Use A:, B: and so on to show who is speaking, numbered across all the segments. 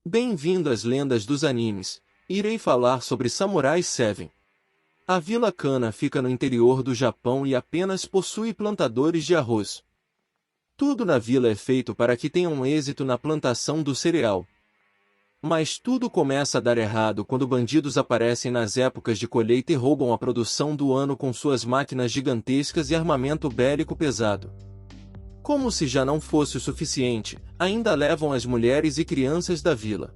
A: Bem-vindo às lendas dos animes. Irei falar sobre Samurai 7. A Vila Kana fica no interior do Japão e apenas possui plantadores de arroz. Tudo na vila é feito para que tenham êxito na plantação do cereal. Mas tudo começa a dar errado quando bandidos aparecem nas épocas de colheita e roubam a produção do ano com suas máquinas gigantescas e armamento bélico pesado. Como se já não fosse o suficiente, ainda levam as mulheres e crianças da vila.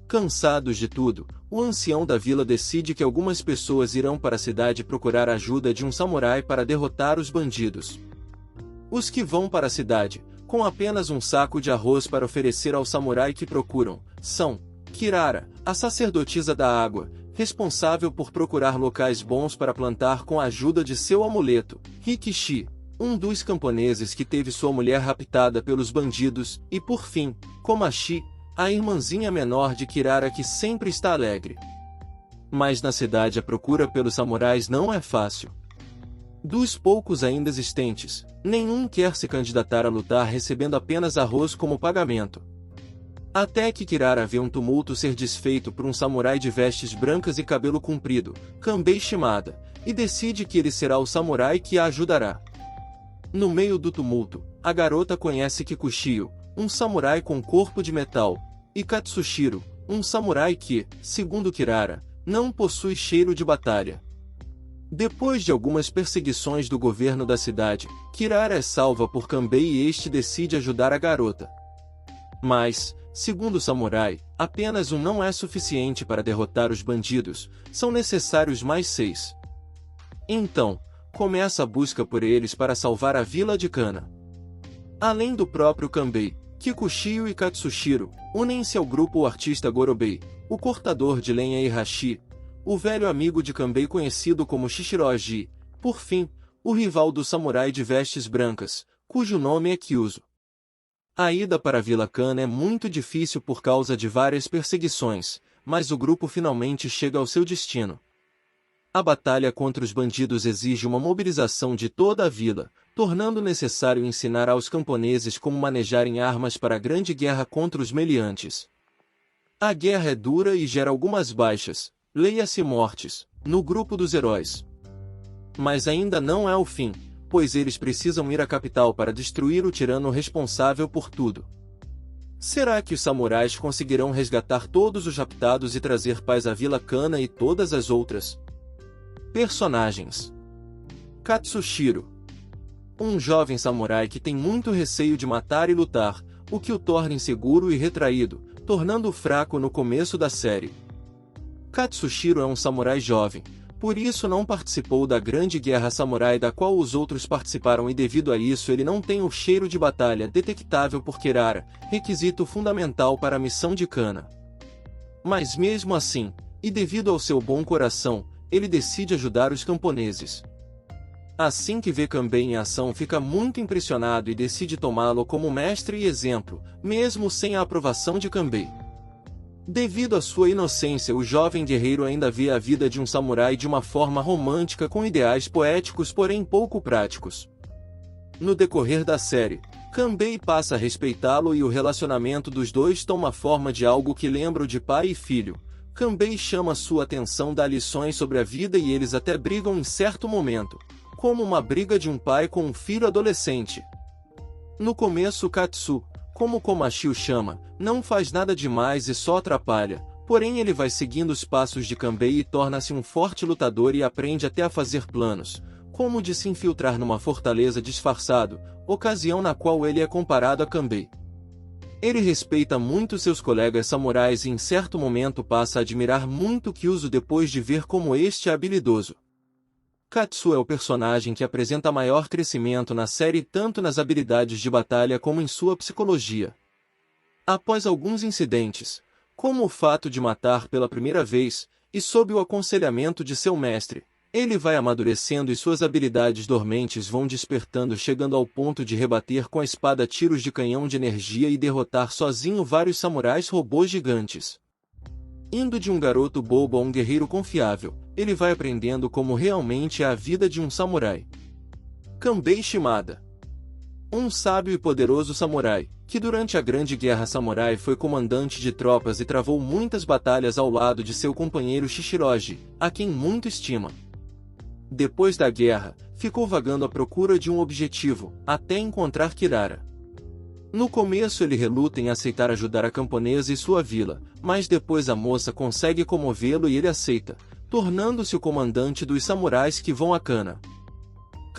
A: Cansados de tudo, o ancião da vila decide que algumas pessoas irão para a cidade procurar a ajuda de um samurai para derrotar os bandidos. Os que vão para a cidade, com apenas um saco de arroz para oferecer ao samurai que procuram, são Kirara, a sacerdotisa da água, responsável por procurar locais bons para plantar com a ajuda de seu amuleto, Rikishi, um dos camponeses que teve sua mulher raptada pelos bandidos, e por fim, Komachi, a irmãzinha menor de Kirara que sempre está alegre. Mas na cidade a procura pelos samurais não é fácil. Dos poucos ainda existentes, nenhum quer se candidatar a lutar recebendo apenas arroz como pagamento. Até que Kirara vê um tumulto ser desfeito por um samurai de vestes brancas e cabelo comprido, Kanbei Shimada, e decide que ele será o samurai que a ajudará. No meio do tumulto, a garota conhece Kikushio, um samurai com corpo de metal, e Katsushiro, um samurai que, segundo Kirara, não possui cheiro de batalha. Depois de algumas perseguições do governo da cidade, Kirara é salva por Kanbei e este decide ajudar a garota. Mas, segundo o samurai, apenas um não é suficiente para derrotar os bandidos, são necessários mais 6. Então, começa a busca por eles para salvar a vila de Kana. Além do próprio Kanbei, Kikushio e Katsushiro unem-se ao grupo o artista Gorobei, o cortador de lenha Heihachi, o velho amigo de Kanbei conhecido como Shishiroji, por fim, o rival do samurai de vestes brancas, cujo nome é Kyuzo. A ida para a Vila Kana é muito difícil por causa de várias perseguições, mas o grupo finalmente chega ao seu destino. A batalha contra os bandidos exige uma mobilização de toda a vila, tornando necessário ensinar aos camponeses como manejarem armas para a grande guerra contra os meliantes. A guerra é dura e gera algumas baixas, leia-se mortes, no grupo dos heróis. Mas ainda não é o fim, pois eles precisam ir à capital para destruir o tirano responsável por tudo. Será que os samurais conseguirão resgatar todos os raptados e trazer paz à Vila Kana e todas as outras? Personagens: Katsushiro, um jovem samurai que tem muito receio de matar e lutar, o que o torna inseguro e retraído, tornando-o fraco no começo da série. Katsushiro é um samurai jovem, por isso não participou da grande guerra samurai da qual os outros participaram e devido a isso ele não tem o cheiro de batalha detectável por Kirara, requisito fundamental para a missão de Kana. Mas mesmo assim, e devido ao seu bom coração, ele decide ajudar os camponeses. Assim que vê Kanbei em ação fica muito impressionado e decide tomá-lo como mestre e exemplo, mesmo sem a aprovação de Kanbei. Devido à sua inocência, o jovem guerreiro ainda vê a vida de um samurai de uma forma romântica com ideais poéticos porém pouco práticos. No decorrer da série, Kanbei passa a respeitá-lo e o relacionamento dos dois toma forma de algo que lembra o de pai e filho. Kanbei chama sua atenção, dá lições sobre a vida e eles até brigam em certo momento, como uma briga de um pai com um filho adolescente. No começo Katsu, como Komachi o chama, não faz nada demais e só atrapalha, porém ele vai seguindo os passos de Kanbei e torna-se um forte lutador e aprende até a fazer planos, como de se infiltrar numa fortaleza disfarçado, ocasião na qual ele é comparado a Kanbei. Ele respeita muito seus colegas samurais e em certo momento passa a admirar muito Kyuzo depois de ver como este é habilidoso. Katsu é o personagem que apresenta maior crescimento na série tanto nas habilidades de batalha como em sua psicologia. Após alguns incidentes, como o fato de matar pela primeira vez, e sob o aconselhamento de seu mestre, ele vai amadurecendo e suas habilidades dormentes vão despertando, chegando ao ponto de rebater com a espada tiros de canhão de energia e derrotar sozinho vários samurais robôs gigantes. Indo de um garoto bobo a um guerreiro confiável, ele vai aprendendo como realmente é a vida de um samurai. Kanbei Shimada. Um sábio e poderoso samurai, que durante a Grande Guerra Samurai foi comandante de tropas e travou muitas batalhas ao lado de seu companheiro Shishiroji, a quem muito estima. Depois da guerra, ficou vagando à procura de um objetivo, até encontrar Kirara. No começo ele reluta em aceitar ajudar a camponesa e sua vila, mas depois a moça consegue comovê-lo e ele aceita, tornando-se o comandante dos samurais que vão a Kana.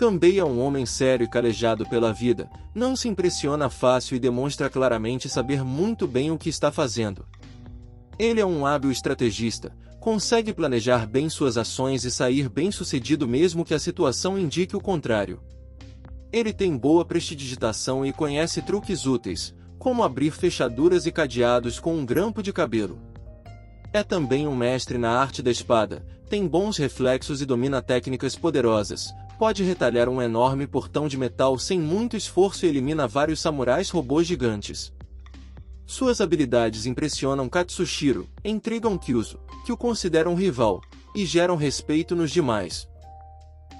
A: Kanbei é um homem sério e calejado pela vida, não se impressiona fácil e demonstra claramente saber muito bem o que está fazendo. Ele é um hábil estrategista, consegue planejar bem suas ações e sair bem-sucedido mesmo que a situação indique o contrário. Ele tem boa prestidigitação e conhece truques úteis, como abrir fechaduras e cadeados com um grampo de cabelo. É também um mestre na arte da espada, tem bons reflexos e domina técnicas poderosas, pode retalhar um enorme portão de metal sem muito esforço e elimina vários samurais robôs gigantes. Suas habilidades impressionam Katsushiro, intrigam Kyuzo, que o considera um rival, e geram respeito nos demais.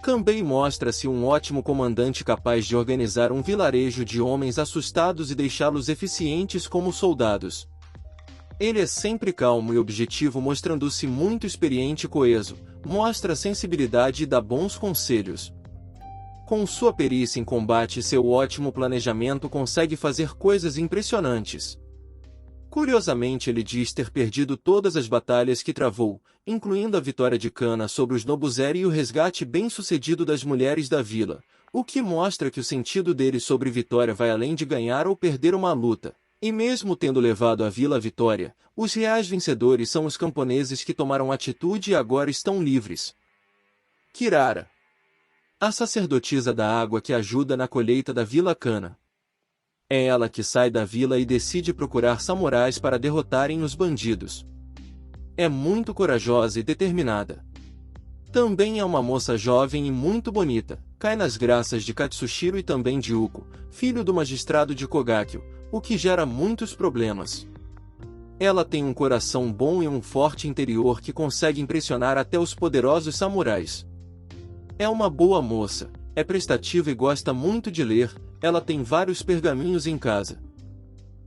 A: Kanbei mostra-se um ótimo comandante capaz de organizar um vilarejo de homens assustados e deixá-los eficientes como soldados. Ele é sempre calmo e objetivo, mostrando-se muito experiente e coeso, mostra sensibilidade e dá bons conselhos. Com sua perícia em combate e seu ótimo planejamento consegue fazer coisas impressionantes. Curiosamente ele diz ter perdido todas as batalhas que travou, incluindo a vitória de Kana sobre os Nobuzeri e o resgate bem-sucedido das mulheres da vila, o que mostra que o sentido dele sobre vitória vai além de ganhar ou perder uma luta. E mesmo tendo levado a vila à vitória, os reais vencedores são os camponeses que tomaram atitude e agora estão livres. Kirara, a sacerdotisa da água que ajuda na colheita da Vila Kana. É ela que sai da vila e decide procurar samurais para derrotarem os bandidos. É muito corajosa e determinada. Também é uma moça jovem e muito bonita, cai nas graças de Katsushiro e também de Uko, filho do magistrado de Kogakyo, o que gera muitos problemas. Ela tem um coração bom e um forte interior que consegue impressionar até os poderosos samurais. É uma boa moça, é prestativa e gosta muito de ler, ela tem vários pergaminhos em casa.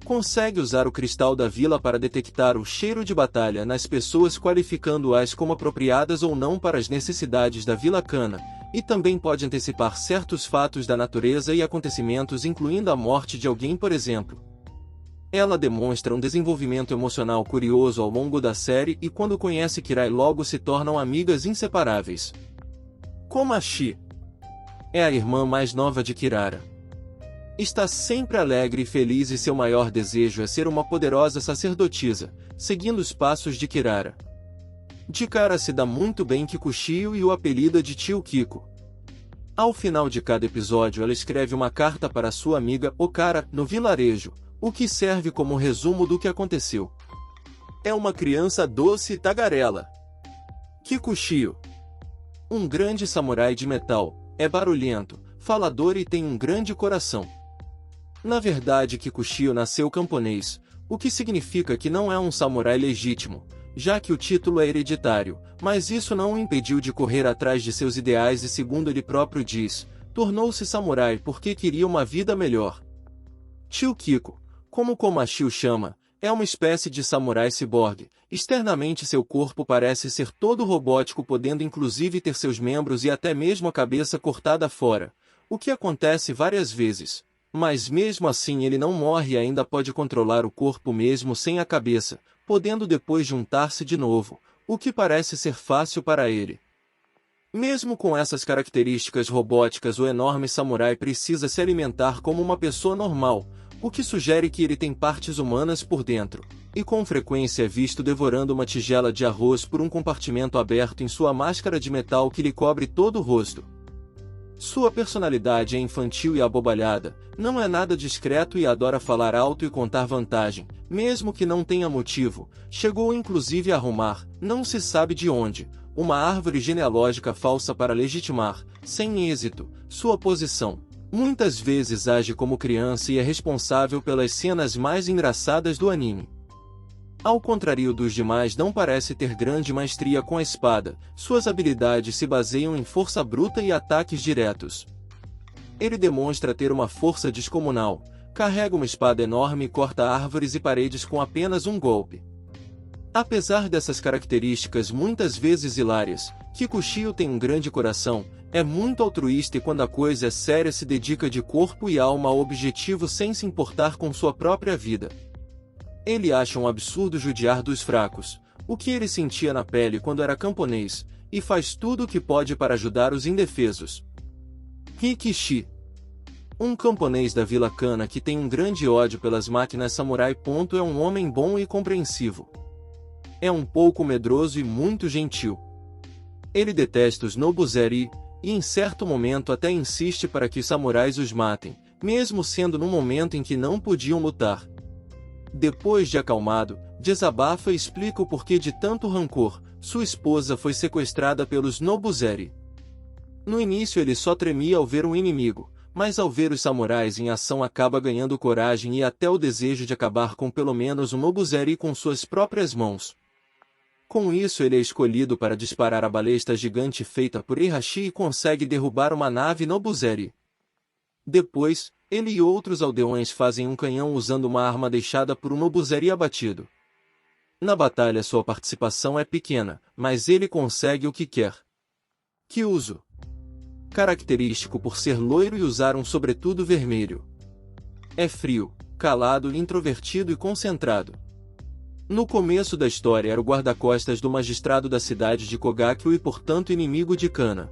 A: Consegue usar o cristal da vila para detectar o cheiro de batalha nas pessoas, qualificando-as como apropriadas ou não para as necessidades da Vila Kana, e também pode antecipar certos fatos da natureza e acontecimentos, incluindo a morte de alguém, por exemplo. Ela demonstra um desenvolvimento emocional curioso ao longo da série e quando conhece Kirai logo se tornam amigas inseparáveis. Komachi é a irmã mais nova de Kirara. Está sempre alegre e feliz e seu maior desejo é ser uma poderosa sacerdotisa, seguindo os passos de Kirara. De cara se dá muito bem Kikushio e o apelida de Tio Kiko. Ao final de cada episódio ela escreve uma carta para sua amiga Okara no vilarejo, o que serve como resumo do que aconteceu. É uma criança doce e tagarela. Kikushio, um grande samurai de metal, é barulhento, falador e tem um grande coração. Na verdade Kikushio nasceu camponês, o que significa que não é um samurai legítimo, já que o título é hereditário, mas isso não o impediu de correr atrás de seus ideais e, segundo ele próprio diz, tornou-se samurai porque queria uma vida melhor. Tio Kiko, como Komachi o chama, é uma espécie de samurai ciborgue. Externamente seu corpo parece ser todo robótico, podendo inclusive ter seus membros e até mesmo a cabeça cortada fora, o que acontece várias vezes. Mas mesmo assim ele não morre e ainda pode controlar o corpo mesmo sem a cabeça, podendo depois juntar-se de novo, o que parece ser fácil para ele. Mesmo com essas características robóticas, o enorme samurai precisa se alimentar como uma pessoa normal, o que sugere que ele tem partes humanas por dentro, e com frequência é visto devorando uma tigela de arroz por um compartimento aberto em sua máscara de metal que lhe cobre todo o rosto. Sua personalidade é infantil e abobalhada, não é nada discreto e adora falar alto e contar vantagem, mesmo que não tenha motivo. Chegou inclusive a arrumar, não se sabe de onde, uma árvore genealógica falsa para legitimar, sem êxito, sua posição. Muitas vezes age como criança e é responsável pelas cenas mais engraçadas do anime. Ao contrário dos demais, não parece ter grande maestria com a espada, suas habilidades se baseiam em força bruta e ataques diretos. Ele demonstra ter uma força descomunal, carrega uma espada enorme e corta árvores e paredes com apenas um golpe. Apesar dessas características muitas vezes hilárias, Kikuchio tem um grande coração, é muito altruísta e quando a coisa é séria se dedica de corpo e alma ao objetivo sem se importar com sua própria vida. Ele acha um absurdo judiar dos fracos, o que ele sentia na pele quando era camponês, e faz tudo o que pode para ajudar os indefesos. Rikishi, um camponês da Vila Kana que tem um grande ódio pelas máquinas samurai. É um homem bom e compreensivo. É um pouco medroso e muito gentil. Ele detesta os Nobuzeri, e em certo momento até insiste para que os samurais os matem, mesmo sendo num momento em que não podiam lutar. Depois de acalmado, desabafa e explica o porquê de tanto rancor. Sua esposa foi sequestrada pelos Nobuzeri. No início ele só tremia ao ver um inimigo, mas ao ver os samurais em ação acaba ganhando coragem e até o desejo de acabar com pelo menos um Nobuzeri com suas próprias mãos. Com isso ele é escolhido para disparar a balesta gigante feita por Heihachi e consegue derrubar uma nave Nobuzeri. Depois, ele e outros aldeões fazem um canhão usando uma arma deixada por um Nobuzeri abatido. Na batalha sua participação é pequena, mas ele consegue o que quer. Kyuzo, característico por ser loiro e usar um sobretudo vermelho. É frio, calado, introvertido e concentrado. No começo da história era o guarda-costas do magistrado da cidade de Kogakyo e portanto inimigo de Kana.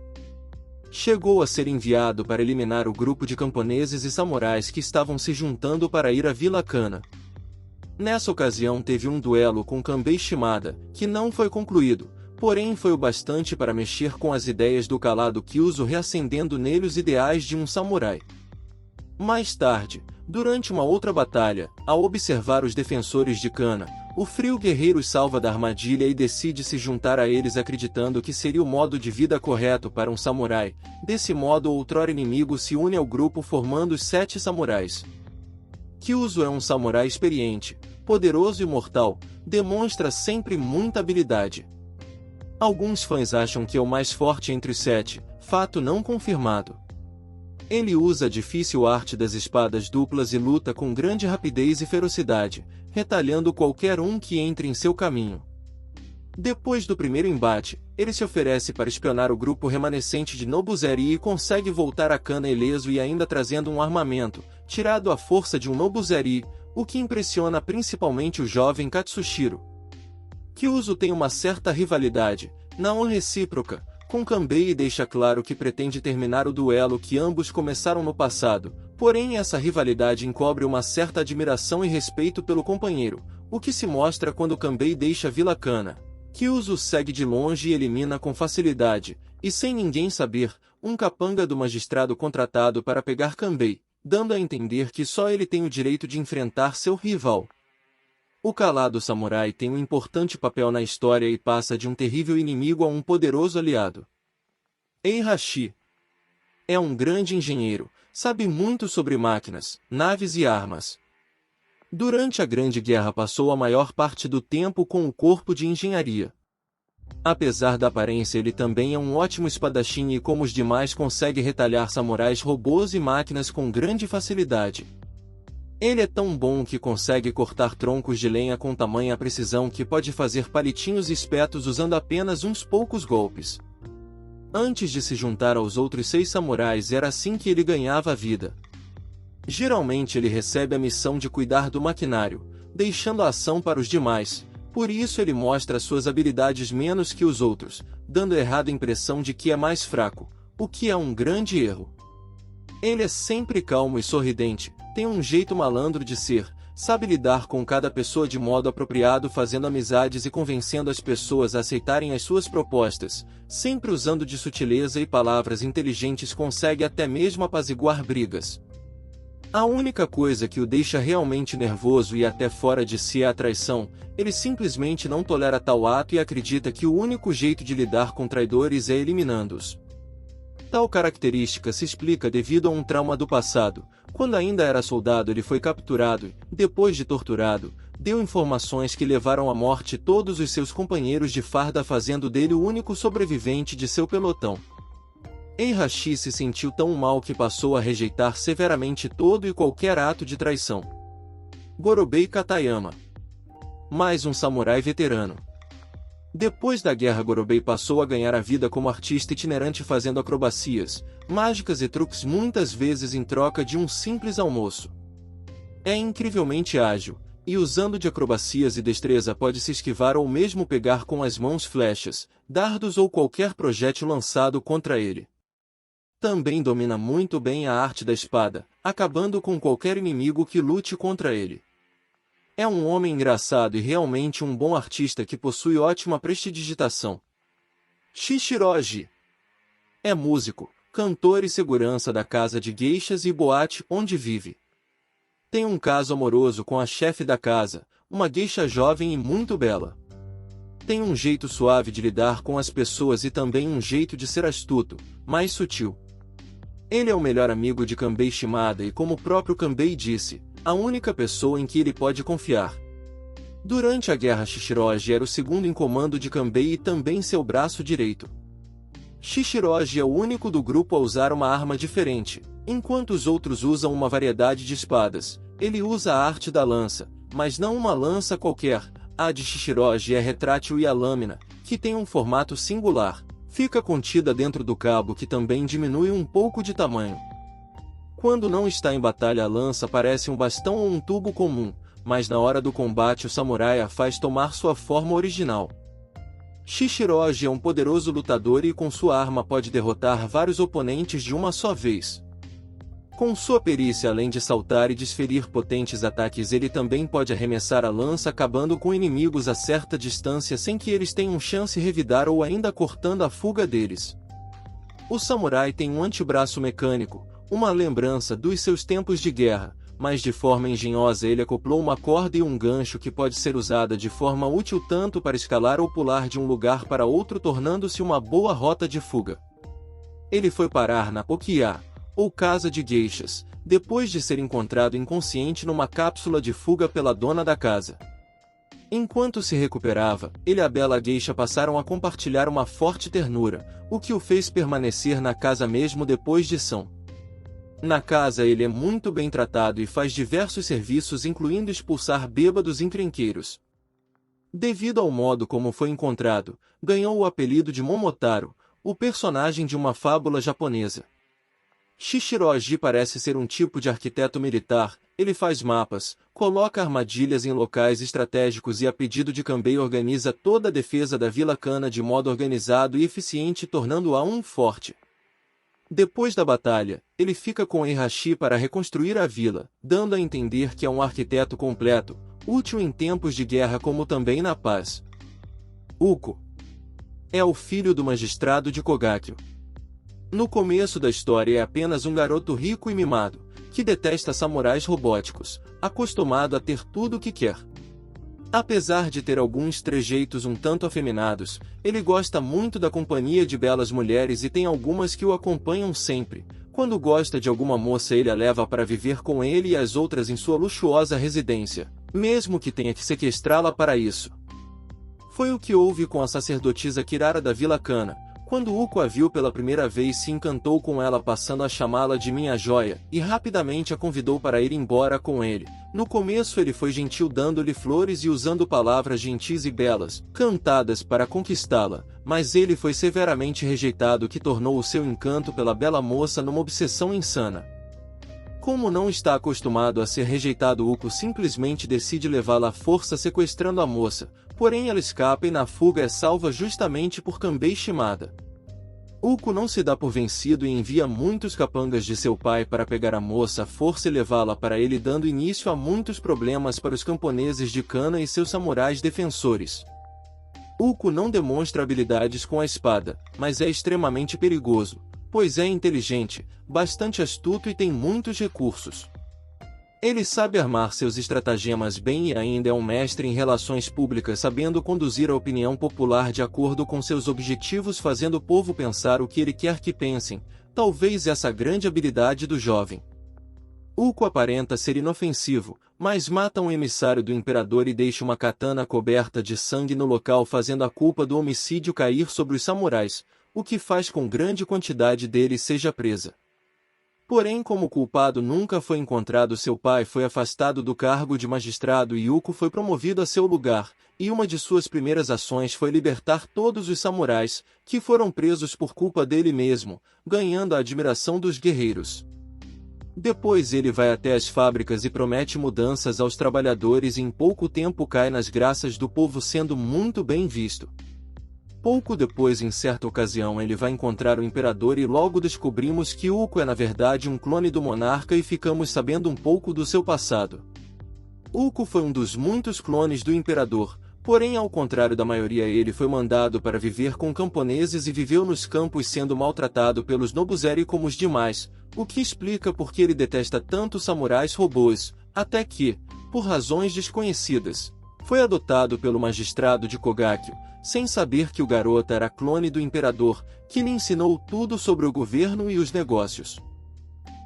A: Chegou a ser enviado para eliminar o grupo de camponeses e samurais que estavam se juntando para ir à Vila Kana. Nessa ocasião teve um duelo com Kanbei Shimada, que não foi concluído, porém foi o bastante para mexer com as ideias do calado Kyuzo, reacendendo nele os ideais de um samurai. Mais tarde, durante uma outra batalha, ao observar os defensores de Kana, o frio guerreiro os salva da armadilha e decide se juntar a eles acreditando que seria o modo de vida correto para um samurai. Desse modo o outrora inimigo se une ao grupo formando os 7 samurais. Kyuzo é um samurai experiente, poderoso e mortal, demonstra sempre muita habilidade. Alguns fãs acham que é o mais forte entre os 7, fato não confirmado. Ele usa a difícil arte das espadas duplas e luta com grande rapidez e ferocidade, retalhando qualquer um que entre em seu caminho. Depois do primeiro embate, ele se oferece para espionar o grupo remanescente de Nobuzeri e consegue voltar a Kana ileso e ainda trazendo um armamento, tirado à força de um Nobuzeri, o que impressiona principalmente o jovem Katsushiro. Kyuzo tem uma certa rivalidade, não recíproca, com Kanbei e deixa claro que pretende terminar o duelo que ambos começaram no passado, porém essa rivalidade encobre uma certa admiração e respeito pelo companheiro, o que se mostra quando Kanbei deixa a Vila Kana. Kyuzo segue de longe e elimina com facilidade, e sem ninguém saber, um capanga do magistrado contratado para pegar Kanbei, dando a entender que só ele tem o direito de enfrentar seu rival. O calado samurai tem um importante papel na história e passa de um terrível inimigo a um poderoso aliado. Heihachi é um grande engenheiro, sabe muito sobre máquinas, naves e armas. Durante a Grande Guerra passou a maior parte do tempo com o corpo de engenharia. Apesar da aparência ele também é um ótimo espadachim e como os demais consegue retalhar samurais, robôs e máquinas com grande facilidade. Ele é tão bom que consegue cortar troncos de lenha com tamanha precisão que pode fazer palitinhos espetos usando apenas uns poucos golpes. Antes de se juntar aos outros 6 samurais era assim que ele ganhava a vida. Geralmente ele recebe a missão de cuidar do maquinário, deixando a ação para os demais, por isso ele mostra suas habilidades menos que os outros, dando a errada impressão de que é mais fraco, o que é um grande erro. Ele é sempre calmo e sorridente, tem um jeito malandro de ser, sabe lidar com cada pessoa de modo apropriado, fazendo amizades e convencendo as pessoas a aceitarem as suas propostas, sempre usando de sutileza e palavras inteligentes, consegue até mesmo apaziguar brigas. A única coisa que o deixa realmente nervoso e até fora de si é a traição, ele simplesmente não tolera tal ato e acredita que o único jeito de lidar com traidores é eliminando-os. Tal característica se explica devido a um trauma do passado. Quando ainda era soldado ele foi capturado e, depois de torturado, deu informações que levaram à morte todos os seus companheiros de farda, fazendo dele o único sobrevivente de seu pelotão. Heihachi se sentiu tão mal que passou a rejeitar severamente todo e qualquer ato de traição. Gorobei Katayama. Mais um samurai veterano. Depois da guerra, Gorobei passou a ganhar a vida como artista itinerante fazendo acrobacias, mágicas e truques muitas vezes em troca de um simples almoço. É incrivelmente ágil, e usando de acrobacias e destreza pode se esquivar ou mesmo pegar com as mãos flechas, dardos ou qualquer projétil lançado contra ele. Também domina muito bem a arte da espada, acabando com qualquer inimigo que lute contra ele. É um homem engraçado e realmente um bom artista que possui ótima prestidigitação. Shishiroji é músico, cantor e segurança da casa de geishas e boate onde vive. Tem um caso amoroso com a chefe da casa, uma geisha jovem e muito bela. Tem um jeito suave de lidar com as pessoas e também um jeito de ser astuto, mais sutil. Ele é o melhor amigo de Kanbei Shimada e, como o próprio Kanbei disse, a única pessoa em que ele pode confiar. Durante a guerra, Shishiroji era o segundo em comando de Kanbei e também seu braço direito. Shishiroji é o único do grupo a usar uma arma diferente, enquanto os outros usam uma variedade de espadas. Ele usa a arte da lança, mas não uma lança qualquer. A de Shishiroji é retrátil e a lâmina, que tem um formato singular, fica contida dentro do cabo que também diminui um pouco de tamanho. Quando não está em batalha, a lança parece um bastão ou um tubo comum, mas na hora do combate o samurai a faz tomar sua forma original. Shishiroji é um poderoso lutador e com sua arma pode derrotar vários oponentes de uma só vez. Com sua perícia, além de saltar e desferir potentes ataques, ele também pode arremessar a lança acabando com inimigos a certa distância sem que eles tenham chance de revidar ou ainda cortando a fuga deles. O samurai tem um antebraço mecânico, uma lembrança dos seus tempos de guerra, mas de forma engenhosa ele acoplou uma corda e um gancho que pode ser usada de forma útil tanto para escalar ou pular de um lugar para outro, tornando-se uma boa rota de fuga. Ele foi parar na Okiya, ou casa de geishas, depois de ser encontrado inconsciente numa cápsula de fuga pela dona da casa. Enquanto se recuperava, ele e a bela geisha passaram a compartilhar uma forte ternura, o que o fez permanecer na casa mesmo depois de São. Na casa ele é muito bem tratado e faz diversos serviços, incluindo expulsar bêbados encrenqueiros. Devido ao modo como foi encontrado, ganhou o apelido de Momotaro, o personagem de uma fábula japonesa. Shishiroji parece ser um tipo de arquiteto militar. Ele faz mapas, coloca armadilhas em locais estratégicos e, a pedido de Kanbei, organiza toda a defesa da Vila Kana de modo organizado e eficiente, tornando-a um forte. Depois da batalha, ele fica com Heihachi para reconstruir a vila, dando a entender que é um arquiteto completo, útil em tempos de guerra como também na paz. Uko é o filho do magistrado de Kogakyo. No começo da história é apenas um garoto rico e mimado, que detesta samurais robóticos, acostumado a ter tudo o que quer. Apesar de ter alguns trejeitos um tanto afeminados, ele gosta muito da companhia de belas mulheres e tem algumas que o acompanham sempre. Quando gosta de alguma moça, ele a leva para viver com ele e as outras em sua luxuosa residência, mesmo que tenha que sequestrá-la para isso. Foi o que houve com a sacerdotisa Kirara da Vila Kana. Quando Uko a viu pela primeira vez, se encantou com ela, passando a chamá-la de minha joia, e rapidamente a convidou para ir embora com ele. No começo ele foi gentil, dando-lhe flores e usando palavras gentis e belas, cantadas para conquistá-la, mas ele foi severamente rejeitado, que tornou o seu encanto pela bela moça numa obsessão insana. Como não está acostumado a ser rejeitado, Uko simplesmente decide levá-la à força, sequestrando a moça, porém ela escapa e na fuga é salva justamente por Kanbei Shimada. Uko não se dá por vencido e envia muitos capangas de seu pai para pegar a moça à força e levá-la para ele, dando início a muitos problemas para os camponeses de Kana e seus samurais defensores. Uko não demonstra habilidades com a espada, mas é extremamente perigoso, pois é inteligente, bastante astuto e tem muitos recursos. Ele sabe armar seus estratagemas bem e ainda é um mestre em relações públicas, sabendo conduzir a opinião popular de acordo com seus objetivos, fazendo o povo pensar o que ele quer que pensem. Talvez essa grande habilidade do jovem. Uko aparenta ser inofensivo, mas mata um emissário do imperador e deixa uma katana coberta de sangue no local, fazendo a culpa do homicídio cair sobre os samurais. o que faz com grande quantidade deles seja presa. Porém, como o culpado nunca foi encontrado, seu pai foi afastado do cargo de magistrado e Yuko foi promovido a seu lugar, e uma de suas primeiras ações foi libertar todos os samurais, que foram presos por culpa dele mesmo, ganhando a admiração dos guerreiros. Depois ele vai até as fábricas e promete mudanças aos trabalhadores e em pouco tempo cai nas graças do povo, sendo muito bem visto. Pouco depois, em certa ocasião, ele vai encontrar o imperador e logo descobrimos que Uko é na verdade um clone do monarca e ficamos sabendo um pouco do seu passado. Uko foi um dos muitos clones do imperador, porém ao contrário da maioria ele foi mandado para viver com camponeses e viveu nos campos sendo maltratado pelos Nobuzeri como os demais, o que explica por que ele detesta tanto samurais robôs, até que, por razões desconhecidas, foi adotado pelo magistrado de Kogakyo, sem saber que o garoto era clone do imperador, que lhe ensinou tudo sobre o governo e os negócios.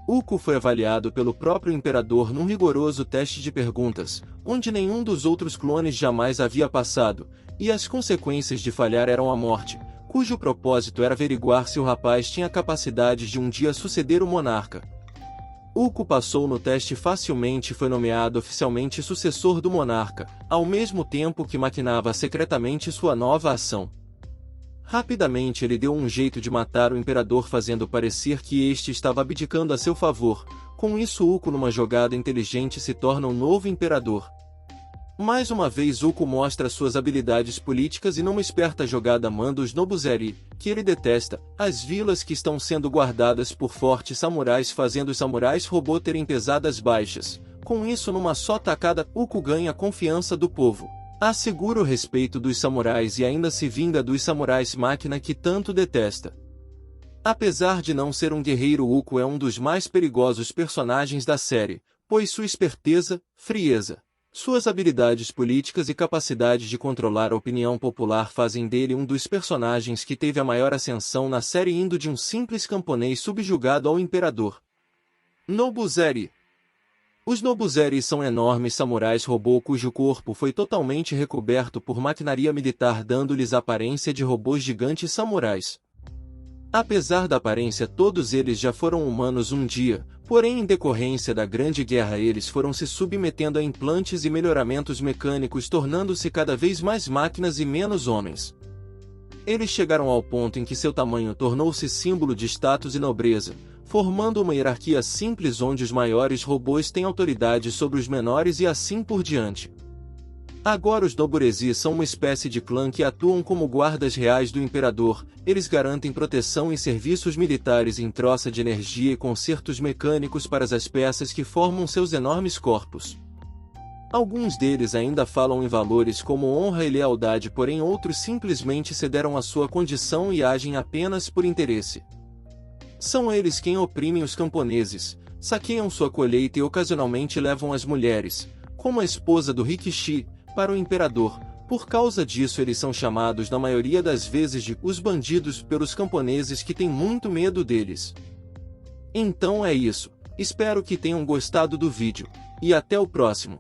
A: Uko foi avaliado pelo próprio imperador num rigoroso teste de perguntas, onde nenhum dos outros clones jamais havia passado, e as consequências de falhar eram a morte, cujo propósito era averiguar se o rapaz tinha capacidade de um dia suceder o monarca. Uko passou no teste facilmente e foi nomeado oficialmente sucessor do monarca, ao mesmo tempo que maquinava secretamente sua nova ação. Rapidamente ele deu um jeito de matar o imperador, fazendo parecer que este estava abdicando a seu favor. Com isso, Uko, numa jogada inteligente, se torna um novo imperador. Mais uma vez Uko mostra suas habilidades políticas e numa esperta jogada manda os Nobuzeri, que ele detesta, as vilas que estão sendo guardadas por fortes samurais, fazendo os samurais robô terem pesadas baixas. Com isso, numa só tacada, Uko ganha a confiança do povo, assegura o respeito dos samurais e ainda se vinga dos samurais máquina que tanto detesta. Apesar de não ser um guerreiro, Uko é um dos mais perigosos personagens da série, pois sua esperteza, frieza, suas habilidades políticas e capacidade de controlar a opinião popular fazem dele um dos personagens que teve a maior ascensão na série, indo de um simples camponês subjugado ao imperador. Nobuzeri. Os Nobuzeri são enormes samurais robô cujo corpo foi totalmente recoberto por maquinaria militar, dando-lhes a aparência de robôs gigantes samurais. Apesar da aparência, todos eles já foram humanos um dia, porém em decorrência da Grande Guerra eles foram se submetendo a implantes e melhoramentos mecânicos, tornando-se cada vez mais máquinas e menos homens. Eles chegaram ao ponto em que seu tamanho tornou-se símbolo de status e nobreza, formando uma hierarquia simples onde os maiores robôs têm autoridade sobre os menores e assim por diante. Agora os Noburezi são uma espécie de clã que atuam como guardas reais do imperador. Eles garantem proteção e serviços militares em troca de energia e consertos mecânicos para as peças que formam seus enormes corpos. Alguns deles ainda falam em valores como honra e lealdade, porém outros simplesmente cederam à sua condição e agem apenas por interesse. São eles quem oprimem os camponeses, saqueiam sua colheita e ocasionalmente levam as mulheres, como a esposa do Rikishi, para o imperador. Por causa disso eles são chamados na maioria das vezes de os bandidos pelos camponeses, que têm muito medo deles. Então é isso, espero que tenham gostado do vídeo, e até o próximo.